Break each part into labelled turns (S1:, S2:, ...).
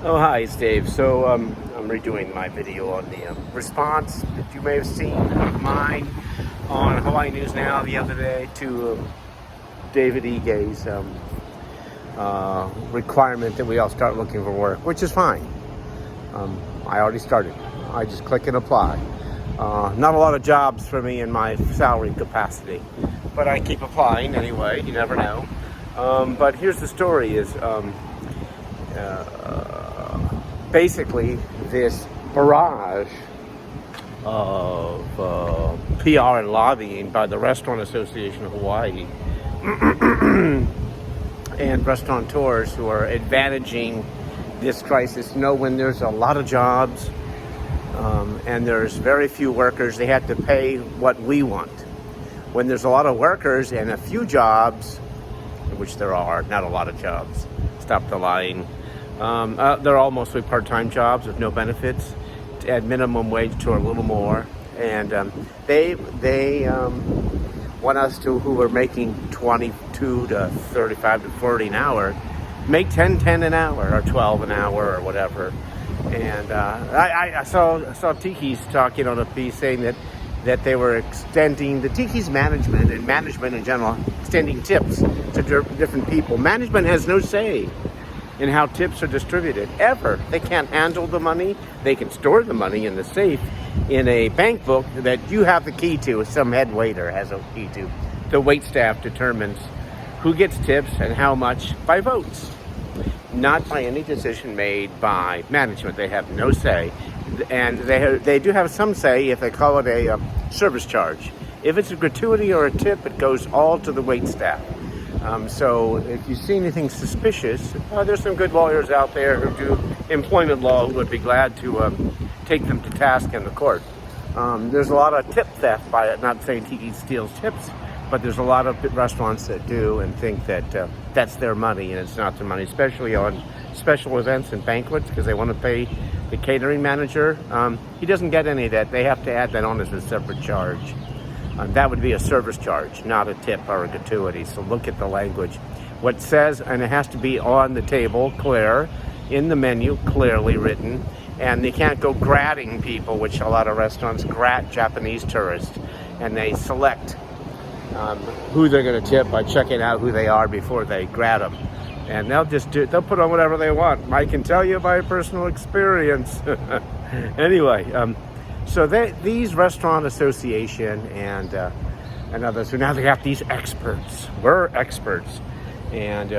S1: Oh, hi, it's Dave. So I'm redoing my video on the response that you may have seen of mine on Hawaii News Now the other day to David Ige's requirement that we all start looking for work, which is fine. I already started. I just click and apply. Not a lot of jobs for me in my salary capacity, but I keep applying anyway. You never know. But here's the story: is basically this barrage of PR and lobbying by the Restaurant Association of Hawaii and restaurateurs who are advantaging this crisis know when there's a lot of jobs and there's very few workers, they have to pay what we want. When there's a lot of workers and a few jobs, which there are, not a lot of jobs, stop the lying. They're all mostly part-time jobs with no benefits at minimum wage to a little more. And they want us to, who are making 22 to 35 to 40 an hour, make 10 an hour or 12 an hour or whatever. And I saw Tiki's talking on a piece saying that they were extending the Tiki's management and management in general, extending tips to different people. Management has no say in how tips are distributed, ever. They can't handle the money. They can store the money in the safe in a bank book that you have the key to, some head waiter has a key to. The wait staff determines who gets tips and how much by votes, not by any decision made by management. They have no say. And they do have some say if they call it a service charge. If it's a gratuity or a tip, it goes all to the wait staff. So if you see anything suspicious, there's some good lawyers out there who do employment law who would be glad to take them to task in the court. There's a lot of tip theft by it, not saying Tiki steals tips, but there's a lot of restaurants that do and think that that's their money and it's not their money, especially on special events and banquets because they want to pay the catering manager. He doesn't get any of that. They have to add that on as a separate charge. That would be a service charge, not a tip or a gratuity. So look at the language. What says, and it has to be on the table, clear, in the menu, clearly written. And they can't go gratting people, which a lot of restaurants grat Japanese tourists. And they select who they're going to tip by checking out who they are before they grat them. And they'll put on whatever they want. I can tell you by personal experience. Anyway, so these restaurant association and others, who now they have these experts. We're experts. And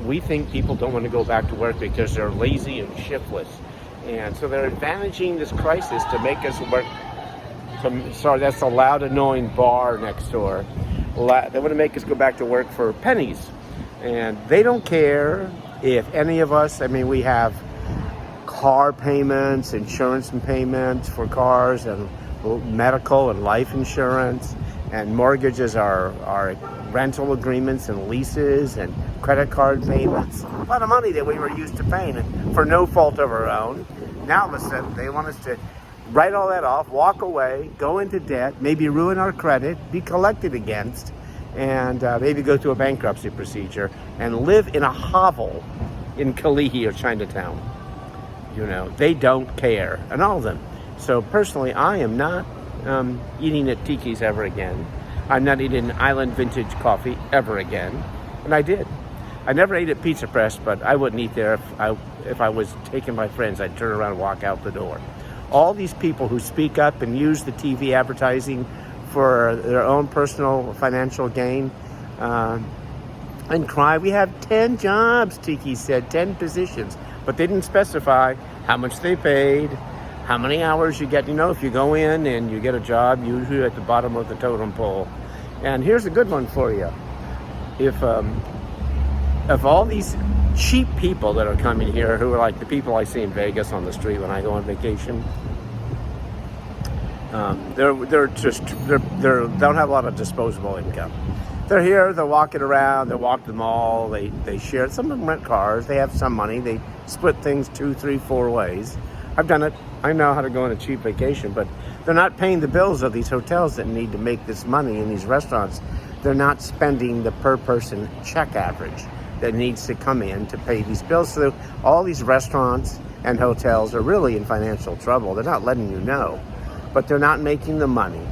S1: we think people don't want to go back to work because they're lazy and shiftless. And so they're advantaging this crisis to make us work. Sorry, that's a loud, annoying bar next door. They want to make us go back to work for pennies. And they don't care if any of us, we have car payments, insurance and payments for cars, and medical and life insurance, and mortgages are rental agreements and leases and credit card payments. A lot of money that we were used to paying for no fault of our own. Now all of a sudden they want us to write all that off, walk away, go into debt, maybe ruin our credit, be collected against, and maybe go through a bankruptcy procedure and live in a hovel in Kalihi or Chinatown. They don't care, and all of them. So personally, I am not eating at Tiki's ever again. I'm not eating Island Vintage coffee ever again, and I did. I never ate at Pizza Press, but I wouldn't eat there if I was taking my friends. I'd turn around and walk out the door. All these people who speak up and use the TV advertising for their own personal financial gain and cry, we have 10 jobs, Tiki said, 10 positions. But they didn't specify how much they paid, how many hours you get. If you go in and you get a job, usually at the bottom of the totem pole. And here's a good one for you. If all these cheap people that are coming here, who are like the people I see in Vegas on the street when I go on vacation, they don't have a lot of disposable income. They're here, they're walking around, they walk the mall, they share. Some of them rent cars, they have some money, they split things 2, 3, 4 ways. I've done it. I know how to go on a cheap vacation, but they're not paying the bills of these hotels that need to make this money in these restaurants. They're not spending the per person check average that needs to come in to pay these bills. So all these restaurants and hotels are really in financial trouble. They're not letting you know, but they're not making the money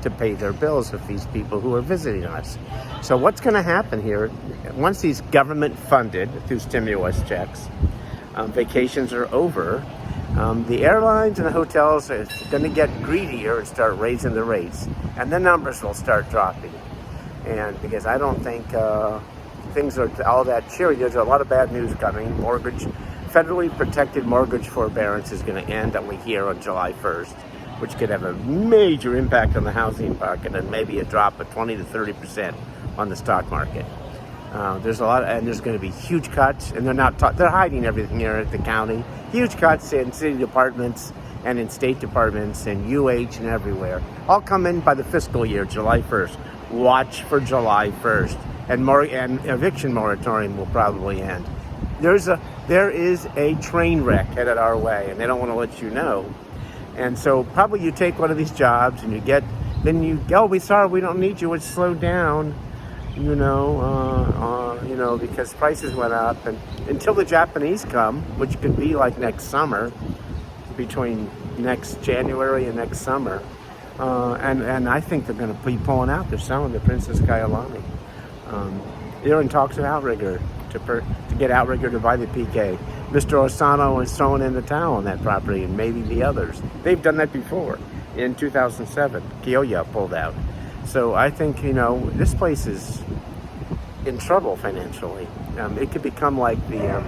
S1: to pay their bills with these people who are visiting us. So what's going to happen here, once these government funded through stimulus checks, vacations are over, the airlines and the hotels are going to get greedier and start raising the rates, and the numbers will start dropping. And because I don't think things are all that cheery, there's a lot of bad news coming. Federally protected mortgage forbearance is going to end, we hear, on July 1st, which could have a major impact on the housing market and maybe a drop of 20 to 30% on the stock market. There's a lot, and there's going to be huge cuts, and they're hiding everything here at the county. Huge cuts in city departments and in state departments and UH and everywhere. All come in by the fiscal year, July 1st. Watch for July 1st, and eviction moratorium will probably end. There is a train wreck headed our way, and they don't want to let you know. And so probably you take one of these jobs and we sorry, we don't need you. It's slowed down, because prices went up, and until the Japanese come, which could be like next summer, between next January and next summer, and I think they're going to be pulling out. They're selling the Princess Kailani. They're in talks with Outrigger to get Outrigger to buy the PK. Mr. Osano is throwing in the towel on that property, and maybe the others. They've done that before. In 2007, Kyoya pulled out. So I think, this place is in trouble financially. It could become like the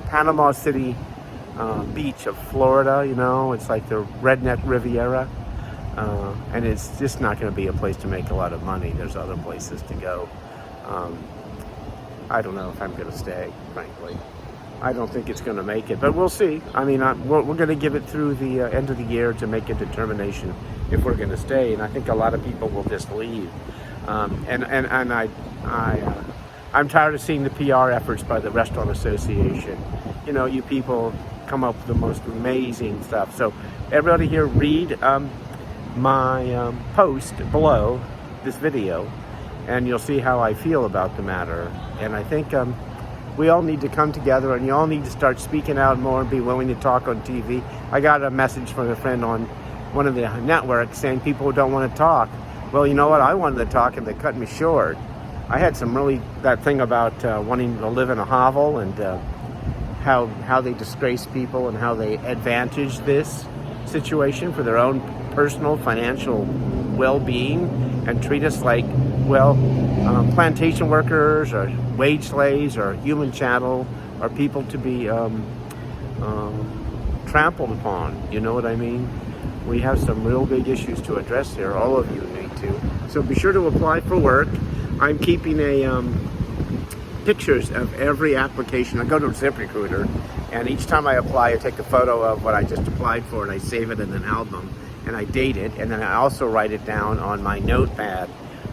S1: Panama City beach of Florida, It's like the redneck Riviera. And it's just not going to be a place to make a lot of money. There's other places to go. I don't know if I'm going to stay, frankly. I don't think it's going to make it, but we'll see. I mean, we're going to give it through the end of the year to make a determination if we're going to stay. And I think a lot of people will just leave. I'm tired of seeing the PR efforts by the Restaurant Association. You people come up with the most amazing stuff. So everybody here, read my post below this video, and you'll see how I feel about the matter. And I think we all need to come together, and you all need to start speaking out more and be willing to talk on TV. I got a message from a friend on one of the networks saying people don't want to talk. Well, you know what? I wanted to talk, and they cut me short. I had that thing about wanting to live in a hovel, and how they disgrace people and how they advantage this situation for their own personal financial well-being and treat us like, plantation workers or wage slaves or human chattel or people to be trampled upon. You know what I mean? We have some real big issues to address here. All of you need to. So be sure to apply for work. I'm keeping pictures of every application. I go to ZipRecruiter, and each time I apply, I take a photo of what I just applied for, and I save it in an album, and I date it, and then I also write it down on my notepad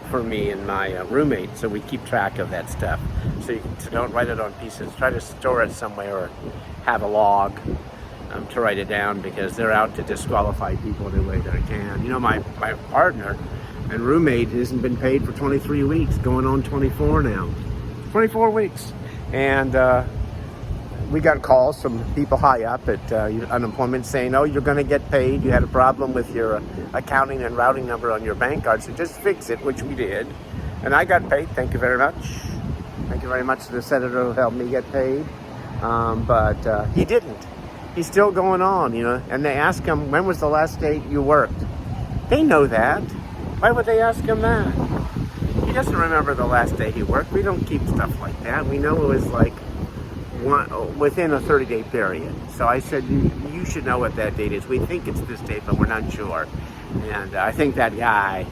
S1: for me and my roommate, so we keep track of that stuff. So don't write it on pieces. Try to store it somewhere or have a log to write it down, because they're out to disqualify people any way they can. My partner and roommate hasn't been paid for 23 weeks, going on 24 now. 24 weeks. And we got calls from people high up at unemployment saying, oh, you're going to get paid. You had a problem with your accounting and routing number on your bank card, so just fix it, which we did. And I got paid. Thank you very much. Thank you very much to the senator who helped me get paid. But he didn't. He's still going on, And they ask him, when was the last day you worked? They know that. Why would they ask him that? He doesn't remember the last day he worked. We don't keep stuff like that. We know it was like within a 30-day period. So I said, you should know what that date is. We think it's this date, but we're not sure. And I think that guy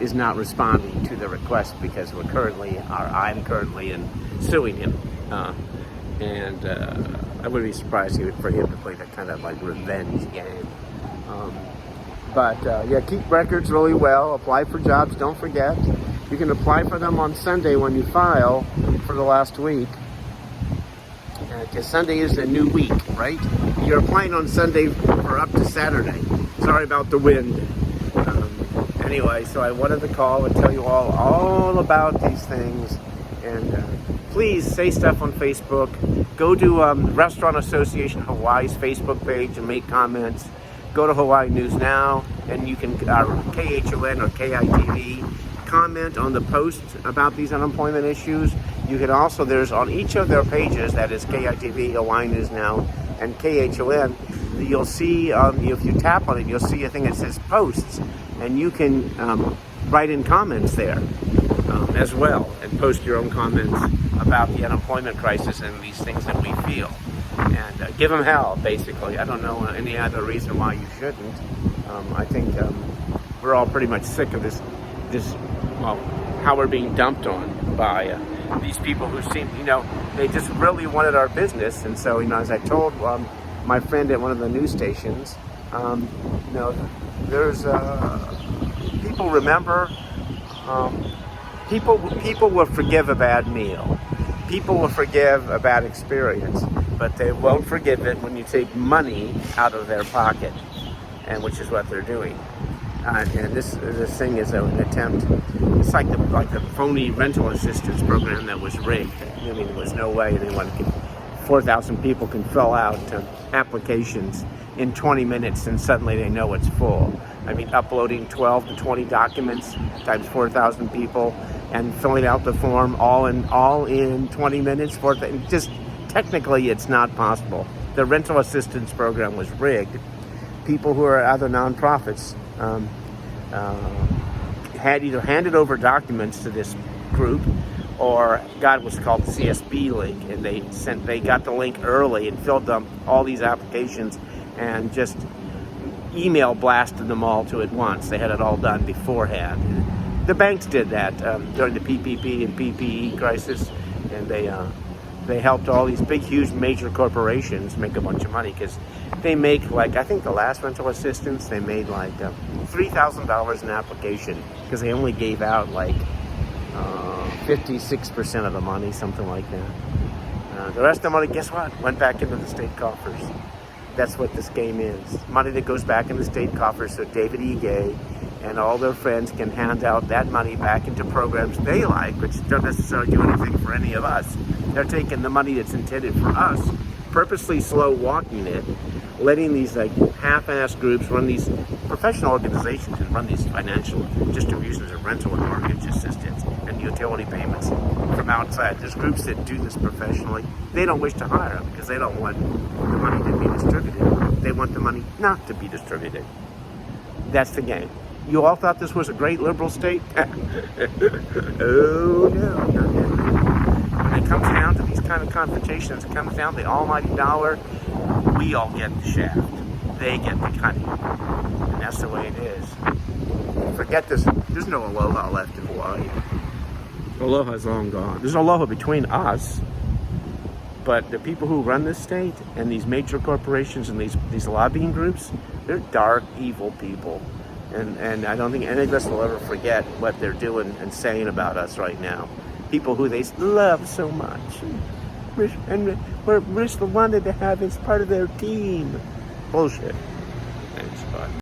S1: is not responding to the request because I'm currently suing him. And I wouldn't be surprised for him to play that kind of like revenge game. But keep records really well. Apply for jobs. Don't forget. You can apply for them on Sunday when you file for the last week. Because Sunday is a new week, right? You're applying on Sunday for up to Saturday. Sorry about the wind. Anyway, so I wanted to call and tell you all about these things. And please say stuff on Facebook. Go to Restaurant Association Hawaii's Facebook page and make comments. Go to Hawaii News Now, and you can, KHON or KITV, comment on the posts about these unemployment issues. You can also, there's on each of their pages, that is KITV, Hawaii News Now, and KHON, you'll see, if you tap on it, you'll see a thing that says posts, and you can write in comments there as well, and post your own comments about the unemployment crisis and these things that we feel. And give them hell, basically. I don't know any other reason why you shouldn't. I think we're all pretty much sick of this, well, how we're being dumped on by these people who seem, they just really wanted our business. And so, as I told my friend at one of the news stations, there's people remember, people will forgive a bad meal. People will forgive a bad experience, but they won't forgive it when you take money out of their pocket, and which is what they're doing. And this thing is an attempt. It's like the phony rental assistance program that was rigged. I mean, there was no way 4,000 people can fill out applications in 20 minutes, and suddenly they know it's full. I mean, uploading 12 to 20 documents times 4,000 people and filling out the form all in 20 minutes. Just technically, it's not possible. The rental assistance program was rigged. People who are other nonprofits had either handed over documents to this group, or got what's called the CSB link, and they got the link early and filled up all these applications and just email blasted them all to at once. They had it all done beforehand. The banks did that during the PPP and PPE crisis, and they helped all these big, huge, major corporations make a bunch of money, because they make, I think the last rental assistance, they made $3,000 an application, because they only gave out 56% of the money, something like that. The rest of the money, guess what? Went back into the state coffers. That's what this game is. Money that goes back into state coffers, so David E. Gay and all their friends can hand out that money back into programs they like, which don't necessarily do anything for any of us. They're taking the money that's intended for us, purposely slow walking it, letting these half-ass groups run these professional organizations and run these financial distributions of rental and mortgage assistance and utility payments from outside. There's groups that do this professionally. They don't wish to hire them because they don't want the money to be distributed. They want the money not to be distributed. That's the game. You all thought this was a great liberal state? Oh no, not yet. When it comes down to these kind of confrontations, it comes down to the almighty dollar, we all get the shaft. They get the cutting. And that's the way it is. Forget this. There's no aloha left in Hawaii. Aloha's long gone. There's aloha between us, but the people who run this state and these major corporations and these lobbying groups, they're dark, evil people. And I don't think any of us will ever forget what they're doing and saying about us right now. People who they love so much. And we're wanted to have as part of their team. Bullshit. Thanks, bye.